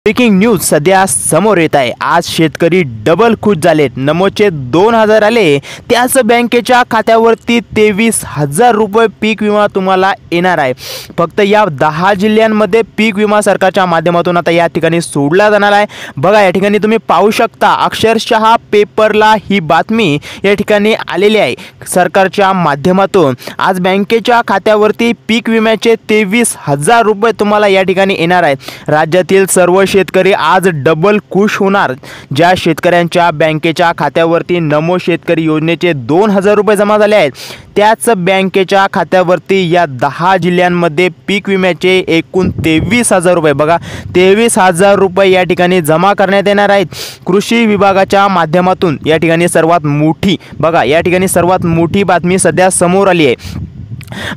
Breaking news सध्या समोर येत आहे। आज शेतकरी डबल खुश झालेत। नमोचे 2000 आले, त्याच बँकेच्या खात्यावरती 23,000 रुपये पीक विमा तुम्हाला येणार आहे। फक्त या 10 जिल्ह्यांमध्ये पीक विमा सरकारच्या माध्यमातून आता या ठिकाणी सोडला जाणार आहे। बघा, या ठिकाणी तुम्ही पाहू शकता, अक्षरशः पेपरला ही बातमी या ठिकाणी आलेली आहे। सरकारच्या माध्यमातून आज बँकेच्या खात्यावरती पीक विम्याचे 23,000 रुपये तुम्हाला या ठिकाणी येणार आहेत। राज्यातील सर्व शेतकरी आज डबल खुश होणार। ज्या शेतकऱ्यांच्या बँकेच्या खात्यावरती नमो शेतकरी योजनेचे 2,000 रुपये जमा झाले आहेत, त्याच बँकेच्या खात्यावरती या 10 जिल्ह्यांमध्ये पीक विम्याचे एकूण 23,000 रुपये, बघा 23,000 रुपये या ठिकाणी जमा करण्यात येणार आहेत। कृषी विभागाच्या माध्यमातून या ठिकाणी सर्वात मोठी बातमी सध्या समोर आली आहे।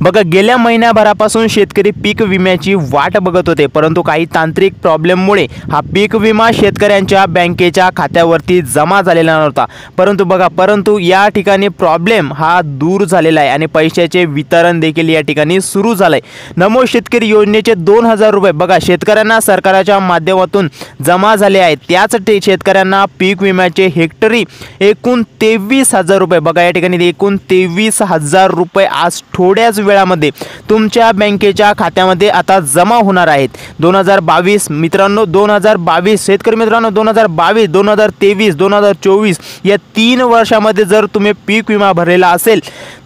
बघा, गेल्या महिन्याभरापासून शेतकरी पीक विम्याची वाट बघत होते, परंतु काही तांत्रिक प्रॉब्लेममुळे हा पीक विमा शेतकऱ्यांच्या बँकेच्या खात्यावरती जमा झालेला नव्हता। परंतु या ठिकाणी प्रॉब्लेम हा दूर झालेला आहे आणि पैशाचे वितरण देखील या ठिकाणी सुरू झाले। नमो शेतकरी योजनेचे 2,000 रुपये बघा शेतकऱ्यांना सरकारच्या माध्यमातून जमा झाले आहेत। त्याच शेतकऱ्यांना पीक विम्याचे हेक्टरी एकूण 23,000 रुपये, बघा या ठिकाणी एकूण 23,000 रुपये आज थोड्याच वेळामध्ये तुमच्या बँकेच्या खात्यामध्ये आता जमा होणार आहेत। 2022 मित्रांनो, 2022 शेतकरी मित्रांनो, 2022, 2023, 2024 या 3 वर्षामध्ये जर तुम्ही पीक विमा भरलेला असेल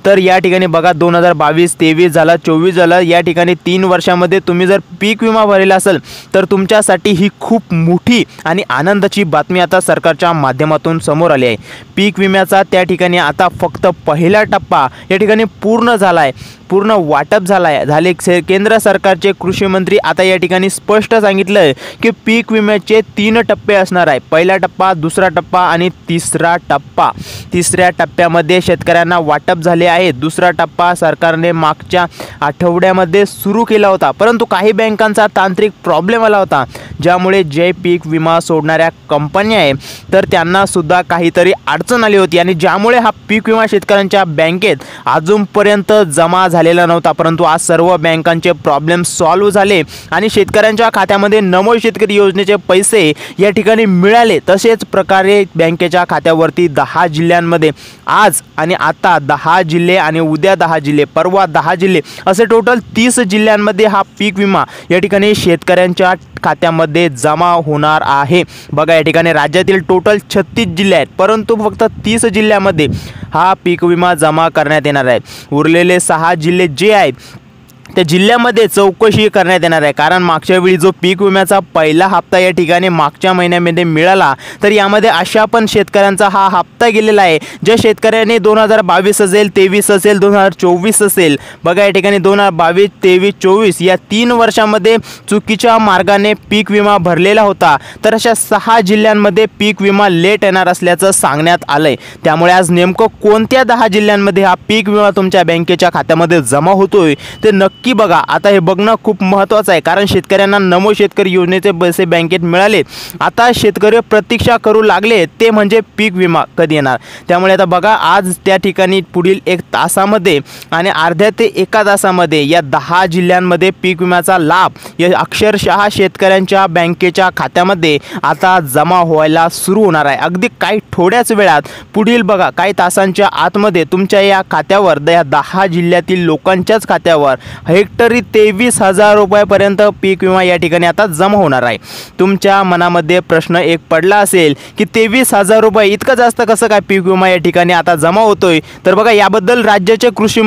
तर या ठिकाणी बघा 2022, 23 झाला, 24 झाला, या ठिकाणी 3 वर्षामध्ये तुम्ही जर पीक विमा भरलेला असेल तर तुमच्यासाठी ही खूप मोठी आणि आनंदाची बातमी आता सरकारच्या माध्यमातून समोर आली आहे। पीक विम्याचा त्या ठिकाणी आता फक्त पहिला टप्पा या ठिकाणी पूर्ण झाला आहे, पूर्ण वाटप झाले। केंद्र सरकारचे कृषी मंत्री आता या ठिकाणी स्पष्ट सांगितलं आहे की पीक विम्याचे 3 टप्पे असणार आहे। पहिला टप्पा, दुसरा टप्पा आणि तिसरा टप्पा। तिसऱ्या टप्प्यामध्ये शेतकऱ्यांना वाटप झाले आहे। दुसरा टप्पा सरकारने मागच्या आठवड्यामध्ये सुरू केला होता, परंतु काही बँकांचा तांत्रिक प्रॉब्लेम आला होता, ज्यामुळे जे पीक विमा सोडणाऱ्या कंपन्या आहे तर त्यांना सुद्धा काहीतरी अडचण आली होती आणि ज्यामुळे हा पीक विमा शेतकऱ्यांच्या बँकेत अजूनपर्यंत जमा झालेला नव्हता। परंतु आज सर्व बँकांचे प्रॉब्लेम सॉल्व्ह झाले आणि शेतकऱ्यांच्या खात्यामध्ये नमो शेतकरी योजनेचे पैसे या ठिकाणी मिळाले। तसेच प्रकारे बँकेच्या खात्यावरती 10 जिल्ह्यांमध्ये आज आणि आता 10 जिल्हे आणि उद्या 10 जिल्हे, परवा 10 जिल्हे, असे टोटल 30 जिल्ह्यांमध्ये हा पीक विमा या ठिकाणी शेतकऱ्यांच्या खात्यामध्ये जमा होणार आहे। बघा, या ठिकाणी राज्यातील टोटल 36 जिल्हे आहेत, परंतु फक्त 30 जिल्ह्यामध्ये हा पीक विमा जमा करण्यात येणार आहे। उरलेले 6 जिल्हे जे आहेत त्या जिल्ह्यामध्ये चौकशी करण्यात येणार आहे, कारण मागच्या वेळी जो पीक विम्याचा पहिला हप्ता या ठिकाणी मागच्या महिन्यामध्ये मिळाला तर यामध्ये अशा पण शेतकऱ्यांचा हा हप्ता गेलेला आहे ज्या शेतकऱ्यांनी 2022 असेल, 23 असेल, 2024 असेल, बघा या ठिकाणी 2022, 23, 24 या 3 वर्षामध्ये चुकीच्या मार्गाने पीक विमा भरलेला होता। तर अशा 6 जिल्ह्यांमध्ये पीक विमा लेट येणार असल्याचं सांगण्यात आलंय। त्यामुळे आज नेमकं कोणत्या 10 जिल्ह्यांमध्ये हा पीक विमा तुमच्या बँकेच्या खात्यामध्ये जमा होतोय ते नक्की बघा। आता हे बघणं खूप महत्त्वाचं आहे, कारण शेतकऱ्यांना नमो शेतकरी योजनेचे पैसे बँकेत मिळाले। आता शेतकरी प्रतीक्षा करू लागले ते म्हणजे पीक विमा कधी येणार। त्यामुळे आता बघा, आज त्या ठिकाणी पुढील 1 तासामध्ये आणि अर्ध्या ते 1 तासामध्ये या 10 जिल्ह्यांमध्ये पीक विम्याचा लाभ या अक्षरशः शेतकऱ्यांच्या बँकेच्या खात्यामध्ये आता जमा व्हायला सुरू होणार आहे। अगदी काही थोड्याच वेळात, पुढील बघा काही तासांच्या आतमध्ये तुमच्या या खात्यावर, या 10 जिल्ह्यातील लोकांच्याच खात्यावर हेक्टरी 23,000 रुपयापर्यंत पीक विमा या ठिकाणी आता जमा होणार आहे। तुमच्या मनामध्ये प्रश्न एक पडला असेल की 23,000 रुपये इतकं जास्त कसं काय पीक विमा या ठिकाणी आता जमा होतोय, तर बघा याबद्दल राज्याचे कृषी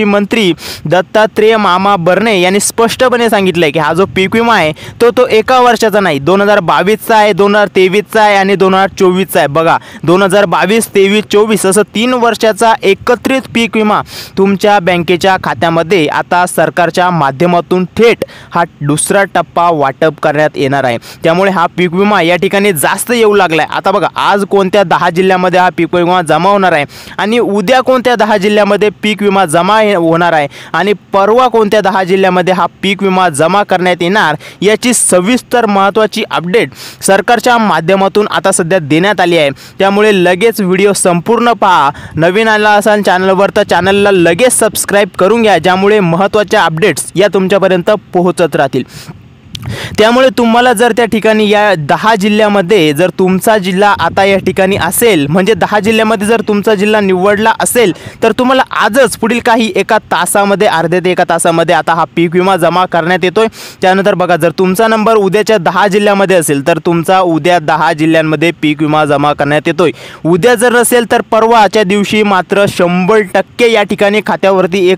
मंत्री दत्तात्रेय मामा भरणे यांनी स्पष्टपणे सांगितलंय की हा जो पीक विमा आहे तो 1 वर्षाचा नाही, 2022चा आहे, 2023चा आहे आणि 2024चा आहे। बघा 2022, 23, 24 असं 3 वर्षाचा एकत्रित पीक विमा तुमच्या बँकेच्या खात्यामध्ये आता सरकारच्या माध्यमातून थेट हा दुसरा टप्पा वाटप करण्यात येणार आहे। त्यामुळे हा पीक विमा या ठिकाणी जास्त येऊ लागलाय। आता बघा, आज कोणत्या 10 जिल्ह्यामध्ये हा पीक विमा जमा होणार आहे आणि उद्या कोणत्या 10 जिल्ह्यामध्ये पीक विमा जमा होणार आहे आणि परवा कोणत्या 10 जिल्ह्यामध्ये हा पीक विमा जमा करण्यात येणार, याची सविस्तर महत्त्वाची अपडेट सरकारच्या माध्यमातून आता सध्या देण्यात आली आहे। त्यामुळे लगेच व्हिडिओ संपूर्ण पहा। नवीन आला असाल चॅनलवर तर चॅनलला लगेच सबस्क्राइब करून घ्या, ज्यामुळे महत्त्वाच्या अपडेट्स या तुमच्यापर्यंत पोहोचत राहतील। त्यामुळे तुम्हाला जर त्या ठिकाणी या 10 जिल्ह्यामध्ये जर तुमचा जिल्हा आता या ठिकाणी असेल, म्हणजे 10 जिल्ह्यामध्ये जर तुमचा जिल्हा निवडला असेल, तर तुम्हाला आजच पुढील काही एका तासामध्ये, अर्ध्या ते एका तासामध्ये आता हा पीक विमा जमा करण्यात येतोय। त्यानंतर बघा, जर तुमचा नंबर उद्याच्या 10 जिल्ह्यामध्ये असेल तर तुमचा उद्या 10 जिल्ह्यांमध्ये पीक विमा जमा करण्यात येतोय। उद्या जर नसेल तर परवाच्या दिवशी मात्र 100% या ठिकाणी खात्यावरती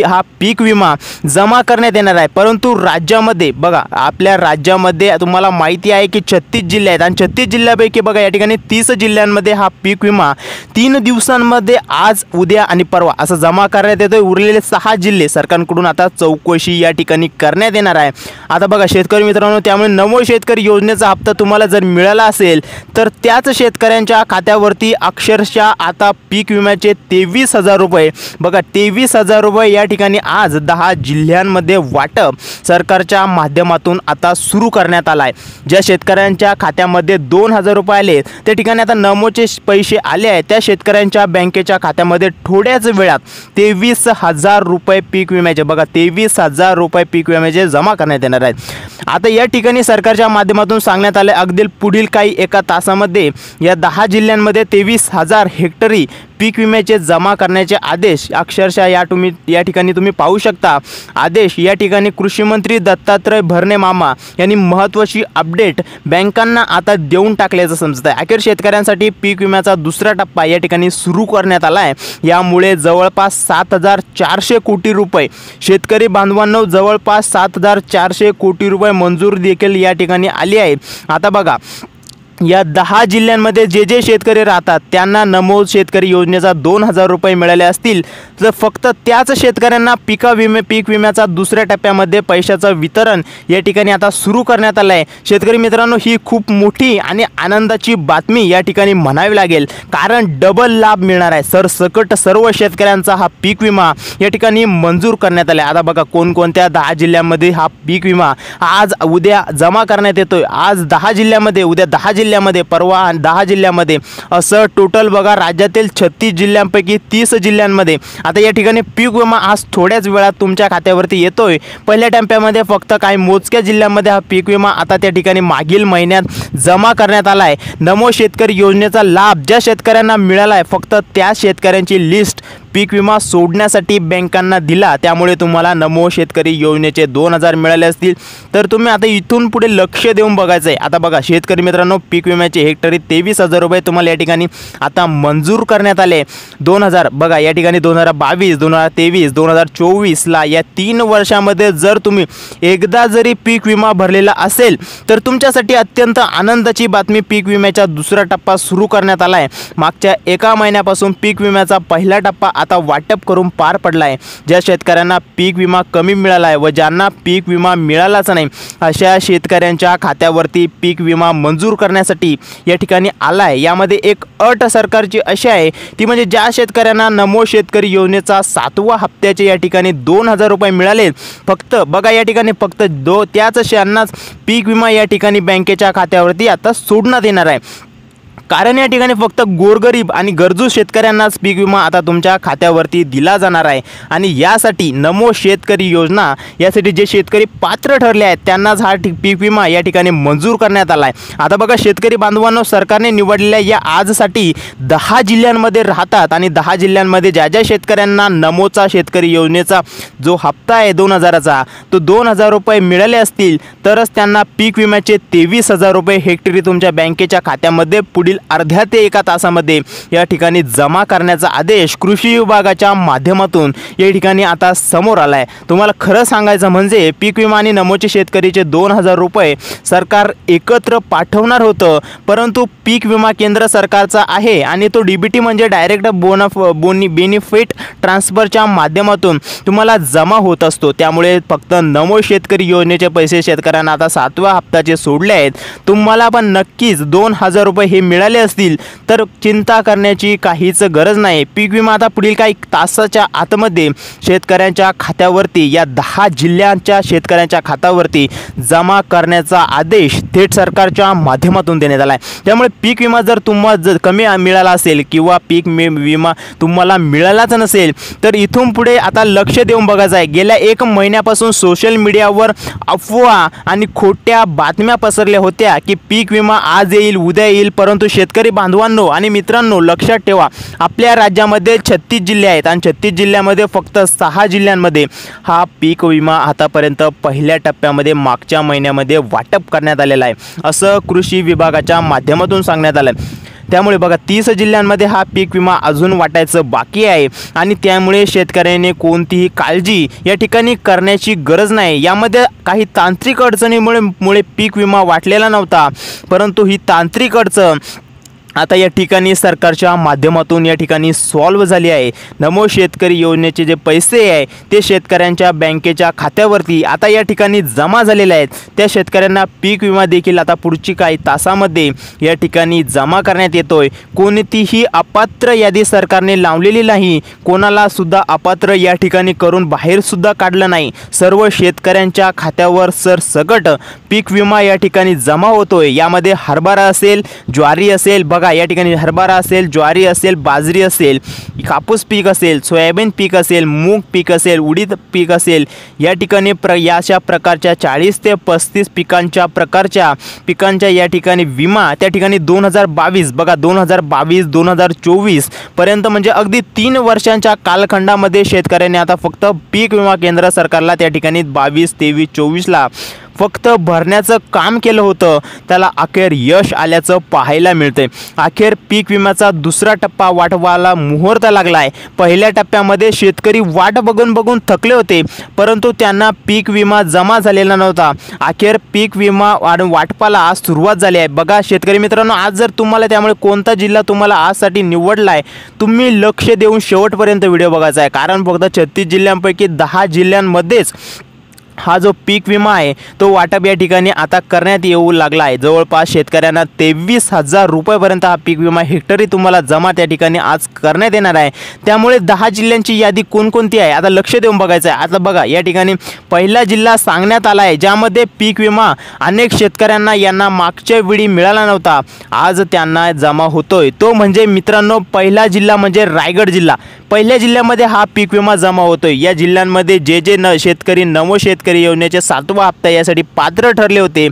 हा पीक विमा जमा करण्यात येणार आहे। परंतु राज्यामध्ये बघा, आपल्या राज्यामध्ये तुम्हाला माहिती आहे की 36 जिल्हे आहेत आणि 36 जिल्ह्यापैकी बघा या ठिकाणी 30 जिल्ह्यांमध्ये हा पीक विमा 3 दिवसांमध्ये आज, उद्या आणि परवा असं जमा करण्यात येतोय। उरलेले 6 जिल्हे सरकारकडून आता चौकशी या ठिकाणी करण्यात येणार आहे। आता बघा शेतकरी मित्रांनो, त्यामुळे नमो शेतकरी योजनेचा हप्ता तुम्हाला जर मिळाला असेल तर त्याच शेतकऱ्यांच्या खात्यावरती अक्षरशः आता पीक विम्याचे 23,000 रुपये, बघा 23,000 रुपये या ठिकाणी आज 10 जिल्ह्यांमध्ये वाटप सरकारच्या माध्यमातून आता सुरू करण्यात आला आहे। ज्या शेतकऱ्यांच्या खात्यामध्ये 2,000 रुपये आले त्या ठिकाणी आता नमोचे पैसे आले आहेत, त्या शेतकऱ्यांच्या बँकेच्या खात्यामध्ये थोड्याच वेळात 23,000 रुपये पीक विम्याचे, बघा 23,000 रुपये पीक विम्याचे जमा करण्यात येणार आहेत। आता या ठिकाणी सरकारच्या माध्यमातून सांगण्यात आले अगदी पुढील काही एका तासामध्ये या 10 जिल्ह्यांमध्ये 23,000 हेक्टरी पीक विम्याचे जमा करण्याचे आदेश अक्षरशः या ठिकाणी तुम्ही पाहू शकता। आदेश या ठिकाणी कृषी मंत्री दत्तात्रय भरणे मामा यांनी महत्त्वाची अपडेट बँकांना आता देऊन टाकल्याचं समजत आहे। अखेर शेतकऱ्यांसाठी पीक विम्याचा दुसरा टप्पा या ठिकाणी सुरू करण्यात आला आहे। यामुळे जवळपास 7,400 कोटी रुपये शेतकरी बांधवांना जवळपास 7,400 कोटी रुपये मंजूर देखील या ठिकाणी आली आहे। आता बघा, या 10 जिल्ह्यांमध्ये जे शेतकरी राहतात त्यांना नमो शेतकरी योजनेचा 2,000 रुपये मिळाले असतील तर फक्त त्याच शेतकऱ्यांना पीक विम्याचा दुसऱ्या टप्प्यामध्ये पैशाचं वितरण या ठिकाणी आता सुरू करण्यात आलं आहे। शेतकरी मित्रांनो, ही खूप मोठी आणि आनंदाची बातमी या ठिकाणी म्हणावी लागेल, कारण डबल लाभ मिळणार आहे। सरसकट सर्व शेतकऱ्यांचा हा पीक विमा या ठिकाणी मंजूर करण्यात आला आहे। आता बघा कोणकोणत्या 10 जिल्ह्यांमध्ये हा पीक विमा आज, उद्या जमा करण्यात येतोय। आज 10 जिल्ह्यामध्ये, उद्या 10 जिल्ह्यामध्ये, परवा 10 जिल्ह्यामध्ये, असं टोटल बघा राज्यातील 36 जिल्ह्यांपैकी 30 जिल्ह्यांमध्ये आता या ठिकाणी पीक विमा आज थोड्याच वेळात तुमच्या खात्यावरती येतोय। पहिल्या टप्प्यामध्ये फक्त काही मोजक्या जिल्ह्यांमध्ये हा पीक विमा आता त्या ठिकाणी मागील महिन्यात जमा करण्यात आला आहे। नमो शेतकरी योजनेचा लाभ ज्या शेतकऱ्यांना मिळाला आहे फक्त त्या शेतकऱ्यांची लिस्ट पीक विमा सोडण्यासाठी बँकांना दिला, त्यामुळे तुम्हाला नमो शेतकरी योजनेचे 2,000 मिळाले असतील तर तुम्ही आता इथून पुढे लक्ष देऊन बघायचं आहे। आता बघा शेतकरी मित्रांनो, पीक विम्याचे हेक्टरी 23,000 रुपये तुम्हाला या ठिकाणी आता मंजूर करण्यात आले। 2,000 बघा या ठिकाणी 2022, 2023, 2024ला या 3 वर्षामध्ये जर तुम्ही एकदा जरी पीक विमा भरलेला असेल तर तुमच्यासाठी अत्यंत आनंदाची बातमी, पीक विम्याचा दुसरा टप्पा सुरू करण्यात आला आहे। मागच्या एका महिन्यापासून पीक विम्याचा पहिला टप्पा आता वाटप करून पार पडला आहे। ज्या शेतकऱ्यांना पीक विमा कमी मिळाला आहे व ज्यांना पीक विमा मिळालाच नाही अशा शेतकऱ्यांच्या खात्यावरती पीक विमा मंजूर करण्यासाठी या ठिकाणी आला आहे। यामध्ये एक अट सरकारची अशी आहे, ती म्हणजे ज्या शेतकऱ्यांना नमो शेतकरी योजनेचा 7व्या हप्त्याचे या ठिकाणी 2,000 रुपये मिळाले, फक्त बघा या ठिकाणी फक्त त्याच शेतकऱ्यांनाच पीक विमा या ठिकाणी बँकेच्या खात्यावरती आता सोडण्यात येणार आहे। कारण या ठिकाणी फक्त गोरगरीब आणि गरजू शेतकऱ्यांनाच पीक विमा आता तुमच्या खात्यावरती दिला जाणार आहे आणि यासाठी नमो शेतकरी योजना, यासाठी जे शेतकरी पात्र ठरले आहेत त्यांनाच हा पीक विमा या ठिकाणी मंजूर करण्यात आला आहे। आता बघा शेतकरी बांधवांनो, सरकारने निवडलेल्या या आजसाठी 10 जिल्ह्यांमध्ये राहतात आणि 10 जिल्ह्यांमध्ये ज्या शेतकऱ्यांना नमोचा शेतकरी योजनेचा जो हप्ता आहे 2,000चा, तो 2,000 रुपये मिळाले असतील तरच त्यांना पीक विम्याचे 23,000 रुपये हेक्टरी तुमच्या बँकेच्या खात्यामध्ये पुढील अर्ध्या ते एका तासामध्ये या ठिकाणी जमा करण्याचा आदेश कृषी विभागाच्या माध्यमातून या ठिकाणी आता समोर आलाय। तुम्हाला खरं सांगायचं म्हणजे पीक विमा आणि नमोचे शेतकरीचे 2,000 रुपये सरकार एकत्र पाठवणार होतं, परंतु पीक विमा केंद्र सरकारचा आहे आणि तो डीबीटी म्हणजे डायरेक्ट बेनिफिट ट्रान्सफरच्या माध्यमातून तुम्हाला जमा होत असतो। त्यामुळे फक्त नमो शेतकरी योजनेचे पैसे शेतकऱ्यांना आता 7व्या हप्त्याचे सोडले आहेत। तुम्हाला पण नक्कीच 2,000 रुपये हे मिळाले मिळाले असतील तर चिंता करण्याची काहीच गरज नाही। पीक विमा आता पुढील काही तासाच्या आतमध्ये शेतकऱ्यांच्या खात्यावरती या 10 जिल्ह्यांच्या शेतकऱ्यांच्या खात्यावरती जमा करण्याचा आदेश थेट सरकारच्या माध्यमातून देण्यात आला आहे। त्यामुळे पीक विमा जर तुम्हाला कमी मिळाला असेल किंवा पीक विमा तुम्हाला मिळालाच नसेल तर इथून पुढे आता लक्ष देऊन बघायचं आहे। गेल्या 1 महिन्यापासून सोशल मीडियावर अफवा आणि खोट्या बातम्या पसरल्या होत्या की पीक विमा आज येईल उद्या येईल, परंतु शेतकरी बांधवांनो आणि मित्रांनो लक्षात ठेवा, आपल्या राज्यामध्ये 36 जिल्हे आहेत आणि 36 जिल्ह्यामध्ये फक्त 6 जिल्ह्यांमध्ये हा पीक विमा आतापर्यंत पहिल्या टप्प्यामध्ये मागच्या महिन्यामध्ये वाटप करण्यात आलेला आहे, असं कृषी विभागाच्या माध्यमातून सांगण्यात आलं आहे। त्यामुळे बघा 30 जिल्ह्यांमध्ये हा पीक विमा अजून वाटायचं बाकी आहे आणि त्यामुळे शेतकऱ्याने कोणतीही काळजी या ठिकाणी करण्याची गरज नाही। यामध्ये काही तांत्रिक अडचणीमुळे पीक विमा वाटलेला नव्हता, परंतु ही तांत्रिक अडचण आता या ठिकाणी सरकारच्या माध्यमातून या ठिकाणी सॉल्व्ह झाली आहे। नमो शेतकरी योजनेचे जे पैसे आहे ते शेतकऱ्यांच्या बँकेच्या खात्यावरती आता या ठिकाणी जमा झालेले आहेत। त्या शेतकऱ्यांना पीक विमा देखील आता पुढची काही तासामध्ये या ठिकाणी जमा करण्यात येतोय। कोणतीही अपात्र यादी सरकारने लावलेली नाही, कोणाला सुद्धा अपात्र या ठिकाणी करून बाहेर सुद्धा काढलं नाही। सर्व शेतकऱ्यांच्या खात्यावर सरसकट पीक विमा या ठिकाणी जमा होतोय। यामध्ये हरभरा असेल, ज्वारी असेल, बघा या ठिकाणी हरभरा असेल, ज्वारी असेल, बाजरी असेल, कापूस पीक असेल, सोयाबीन पीक असेल, मूग पीक असेल, उडीद पीक असेल, या ठिकाणी अशा प्रकारच्या 40 ते 35 पिकांच्या या ठिकाणी विमा त्या ठिकाणी 2022 बघा 2022-2024 पर्यंत म्हणजे अगदी 3 वर्षांच्या कालखंडामध्ये शेतकऱ्यांनी आता फक्त पीक विमा केंद्र सरकारला त्या ठिकाणी 22, 23, 24ला फक्त भरण्याचं काम केलं होतं, त्याला अखेर यश आल्याचं पाहायला मिळतंय। अखेर पीक विम्याचा दुसरा टप्पा वाटवायला मुहूर्त लागलाय। पहिल्या टप्प्यामध्ये शेतकरी वाट बघून थकले होते, परंतु त्यांना पीक विमा जमा झालेला नव्हता। अखेर पीक विमा वाटपाला आज सुरुवात झाली आहे। बघा शेतकरी मित्रांनो, आज जर तुम्हाला त्यामुळे कोणता जिल्हा तुम्हाला आजसाठी निवडलाय, तुम्ही लक्ष देऊन शेवटपर्यंत व्हिडिओ बघायचा आहे, कारण फक्त 36 जिल्ह्यांपैकी 10 जिल्ह्यांमध्येच हा जो पीक विमा आहे तो वाटप या ठिकाणी आता करण्यात येऊ लागला आहे। जवळपास शेतकऱ्यांना 23,000 रुपयापर्यंत हा पीक विमा हेक्टरी तुम्हाला जमा त्या ठिकाणी आज करण्यात येणार आहे। त्यामुळे 10 जिल्ह्यांची यादी कोणकोणती आहे आता लक्ष देऊन बघायचं आहे। आता बघा या ठिकाणी पहिला जिल्हा सांगण्यात आला आहे, ज्यामध्ये पीक विमा अनेक शेतकऱ्यांना यांना मागच्या वेळी मिळाला नव्हता, आज त्यांना जमा होतोय। तो म्हणजे मित्रांनो पहिला जिल्हा म्हणजे रायगड जिल्हा। पहिल्या जिल्ह्यामध्ये हा पीक विमा जमा होतोय। या जिल्ह्यांमध्ये जे शेतकरी नमो शेतकरी योजनेचे 7वा हप्ता यासाठी पात्र ठरले होते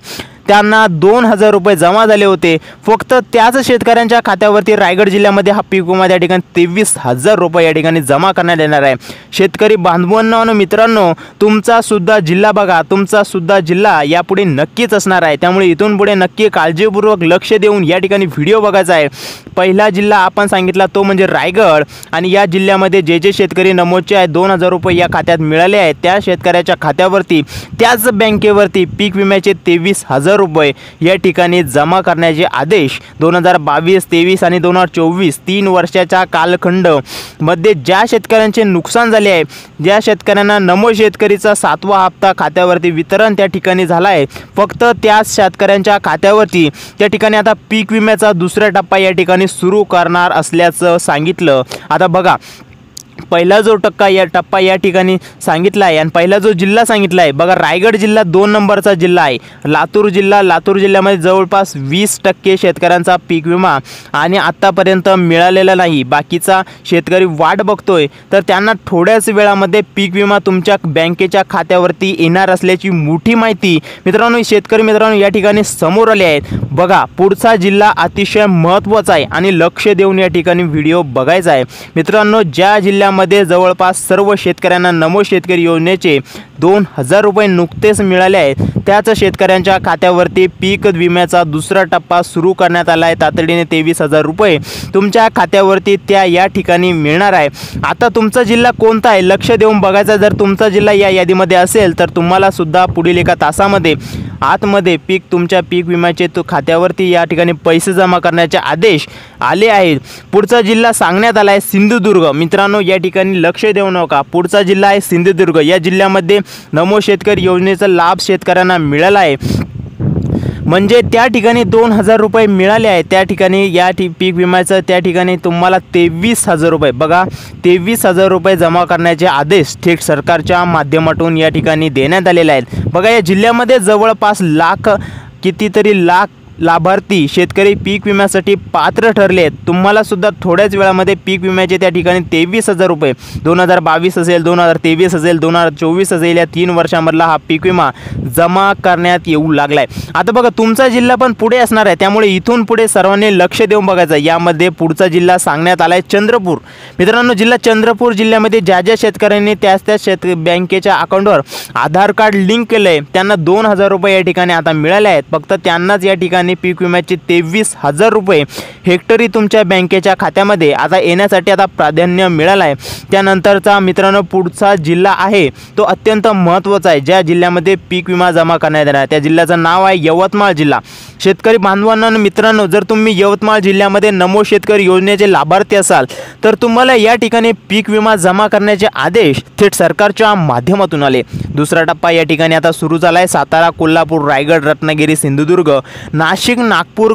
त्यांना 2,000 रुपये जमा झाले होते। फक्त त्याच शेतकऱ्यांच्या खात्यावरती रायगड जिल्ह्यामध्ये हा पीक विमा त्या ठिकाणी 23,000 रुपये या ठिकाणी जमा करण्यात येणार आहे। शेतकरी बांधवांनो आणि मित्रांनो, तुमचा सुद्धा जिल्हा बघा, तुमचा सुद्धा जिल्हा यापुढे नक्कीच असणार आहे। त्यामुळे इथून पुढे नक्की काळजीपूर्वक लक्ष देऊन या ठिकाणी व्हिडिओ बघायचा आहे। पहिला जिल्हा आपण सांगितला तो म्हणजे रायगड, आणि या जिल्ह्यामध्ये जे शेतकरी नमोदचे आहे 2,000 रुपये या खात्यात मिळाले आहेत, त्या शेतकऱ्याच्या खात्यावरती त्याच बँकेवरती पीक विम्याचे 23,000 रुपये या ठिकाणी जमा करण्याचे आदेश 2022, 23 आणि 2024 3 वर्षाच्या कालखंड मध्ये ज्या शेतकऱ्यांचे नुकसान झाले आहे, ज्या शेतकऱ्यांना नमो शेतकरीचा 7वा हप्ता खात्यावरती वितरण त्या ठिकाणी झाला आहे, फक्त त्याच शेतकऱ्यांच्या खात्यावरती त्या ठिकाणी आता पीक विम्याचा दुसरा टप्पा या ठिकाणी सुरू करणार असल्याचं सांगितलं। आता बघा पहिला जो टप्पा या ठिकाणी सांगितला आहे आणि पहिला जो जिल्हा सांगितला आहे बघा, रायगड जिल्हा 2 नंबरचा जिल्हा आहे। लातूर जिल्ह्यामध्ये जवळपास 20% शेतकऱ्यांचा पीक विमा आणि आतापर्यंत मिळालेला नाही। बाकीचा शेतकरी वाट बघतोय, तर त्यांना थोड्याच वेळामध्ये पीक विमा तुमच्या बँकेच्या खात्यावरती येणार असल्याची मोठी माहिती मित्रांनो शेतकरी मित्रांनो या ठिकाणी समोर आली आहे। बघा पुढचा जिल्हा अतिशय महत्त्वाचा आहे आणि लक्ष देऊन या ठिकाणी व्हिडिओ बघायचा आहे। मित्रांनो ज्या जिल्ह्यामध्ये जवळपास सर्व शेतकऱ्यांना नमो शेतकरी योजनेचे 2,000 रुपये नुकतेच मिळाले आहेत, त्याच शेतकऱ्यांच्या खात्यावरती पीक विम्याचा दुसरा टप्पा सुरू करण्यात आला आहे। तातडीने 23,000 रुपये तुमच्या खात्यावरती त्या या ठिकाणी मिळणार आहे। आता तुमचा जिल्हा कोणता आहे लक्ष देऊन बघायचा। जर तुमचा जिल्हा या यादीमध्ये असेल तर तुम्हाला सुद्धा पुढील एका तासामध्ये आतमध्ये तुमच्या पीक विम्याचे खात्यावरती या ठिकाणी पैसे जमा करण्याचे आदेश आले आहेत। पुढचा जिल्हा सांगण्यात आला आहे सिंधुदुर्ग। मित्रांनो या ठिकाणी लक्ष देऊ नका, पुढचा जिल्हा आहे सिंधुदुर्ग। या जिल्ह्यामध्ये नमो शेतकरी योजनेचा लाभ शेतकऱ्यांना मिळाला आहे। म्हणजे त्या ठिकाणी 2,000 रुपये मिळाले आहेत. त्या ठिकाणी पीक विम्याचं त्या ठिकाणी तुम्हाला 23,000 रुपये, बघा 23,000 रुपये जमा करण्याचे आदेश थेट सरकारच्या माध्यमातून या ठिकाणी देण्यात आलेले आहेत. बघा या जिल्ह्यामध्ये जवळपास कितीतरी लाख लाभार्थी शेतकरी पीक विम्यासाठी पात्र ठरले आहेत. तुम्हाला सुद्धा थोड्याच वेळामध्ये पीक विम्याचे त्या ठिकाणी 23,000 रुपये 2022 असेल, 2023 असेल, 2024 असेल, या 3 वर्षामधला हा पीक विमा जमा करण्यात येऊ लागलाय. आता बघा तुमचा जिल्हा पण पुढे असणार आहे, त्यामुळे इथून पुढे सर्वांनी लक्ष देऊन बघायचं. यामध्ये पुढचा जिल्हा सांगण्यात आलाय चंद्रपूर. मित्रांनो, जिल्हा चंद्रपूर जिल्ह्यामध्ये ज्या शेतकऱ्यांनी त्याच बँकेच्या अकाउंटवर आधार कार्ड लिंक केलंय त्यांना 2,000 रुपये या ठिकाणी आता मिळाले आहेत. फक्त त्यांनाच या ठिकाणी पीक विम्याचे 23,000 रुपये हेक्टरी तुमच्या बँकेच्या खात्यामध्ये आता येण्यासाठी आता प्राधान्य मिळालं आहे. त्यानंतरचा मित्रांनो पुढचा जिल्हा आहे तो अत्यंत महत्त्वाचा आहे. ज्या जिल्ह्यामध्ये पीक विमा जमा करण्यात येणार आहे त्या जिल्ह्याचं नाव आहे यवतमाळ जिल्हा. शेतकरी बांधवांना मित्रांनो, जर तुम्ही यवतमाळ जिल्ह्यामध्ये नमो शेतकरी योजनेचे लाभार्थी असाल तर तुम्हाला या ठिकाणी पीक विमा जमा करण्याचे आदेश थेट सरकारच्या माध्यमातून आले. दुसरा टप्पा या ठिकाणी आता सुरू झाला आहे. सातारा, कोल्हापूर, रायगड, रत्नागिरी, सिंधुदुर्ग, नाशिक, नागपूर